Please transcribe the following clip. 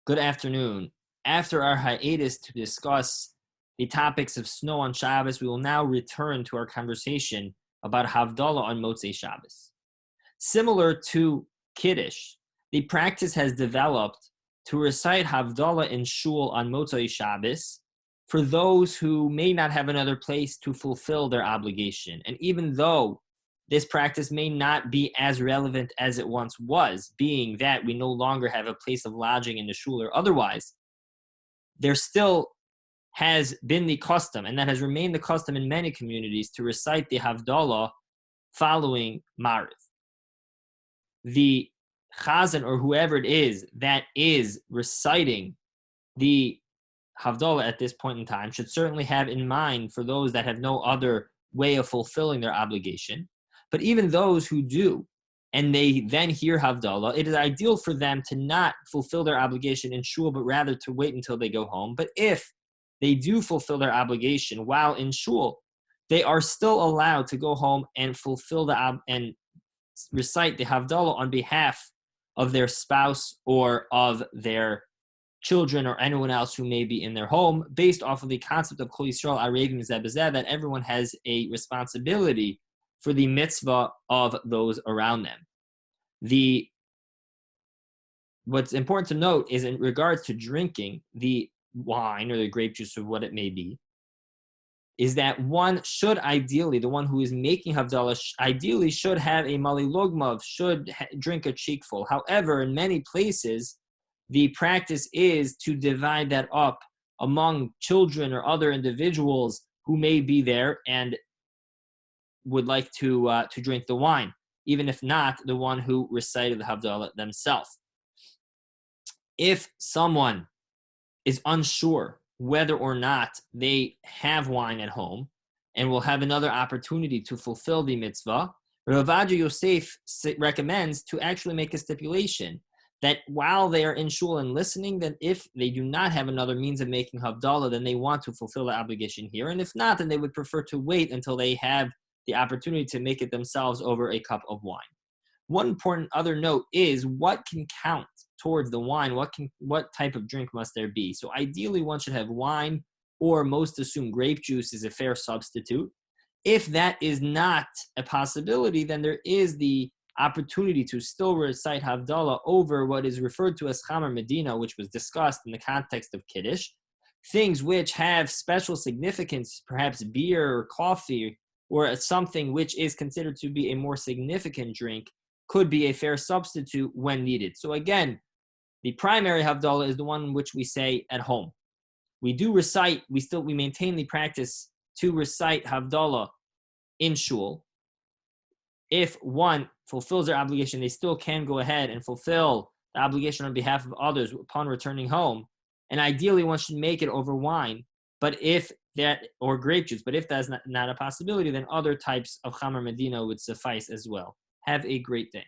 Good afternoon. After our hiatus to discuss the topics of snow on Shabbos, we will now return to our conversation about Havdallah on Motzei Shabbos. Similar to Kiddush, the practice has developed to recite Havdallah in Shul on Motzei Shabbos for those who may not have another place to fulfill their obligation. And even though this practice may not be as relevant as it once was, being that we no longer have a place of lodging in the shul or otherwise, there still has been the custom, and that has remained the custom in many communities, to recite the Havdalah following Mariv. The Chazan, or whoever it is that is reciting the Havdalah at this point in time, should certainly have in mind for those that have no other way of fulfilling their obligation. But even those who do, and they then hear Havdallah, it is ideal for them to not fulfill their obligation in shul, but rather to wait until they go home. But if they do fulfill their obligation while in shul, they are still allowed to go home and fulfill and recite the Havdallah on behalf of their spouse or of their children or anyone else who may be in their home, based off of the concept of Kol Yisrael Arevim Zeh B'Zeh, that everyone has a responsibility for the mitzvah of those around them. What's important to note is, in regards to drinking the wine or the grape juice or what it may be, is that one should ideally, the one who is making Havdalah, ideally should have a mali logmav, should drink a cheekful. However, in many places, the practice is to divide that up among children or other individuals who may be there and would like to drink the wine, even if not the one who recited the Havdalah themselves. If someone is unsure whether or not they have wine at home and will have another opportunity to fulfill the mitzvah, Rav Ovadia Yosef recommends to actually make a stipulation that while they are in shul and listening, that if they do not have another means of making Havdalah, then they want to fulfill the obligation here. And if not, then they would prefer to wait until they have the opportunity to make it themselves over a cup of wine. One important other note is what can count towards the wine. What type of drink must there be? So ideally, one should have wine, or most assume grape juice is a fair substitute. If that is not a possibility, then there is the opportunity to still recite Havdalah over what is referred to as Chamer Medina, which was discussed in the context of Kiddush. Things which have special significance, perhaps beer or coffee, or something which is considered to be a more significant drink, could be a fair substitute when needed. So again, the primary Havdalah is the one which we say at home. We do recite, we maintain the practice to recite Havdalah in shul. If one fulfills their obligation, they still can go ahead and fulfill the obligation on behalf of others upon returning home. And ideally, one should make it over wine, or grape juice. But if that's not a possibility, then other types of Chamer Medina would suffice as well. Have a great day.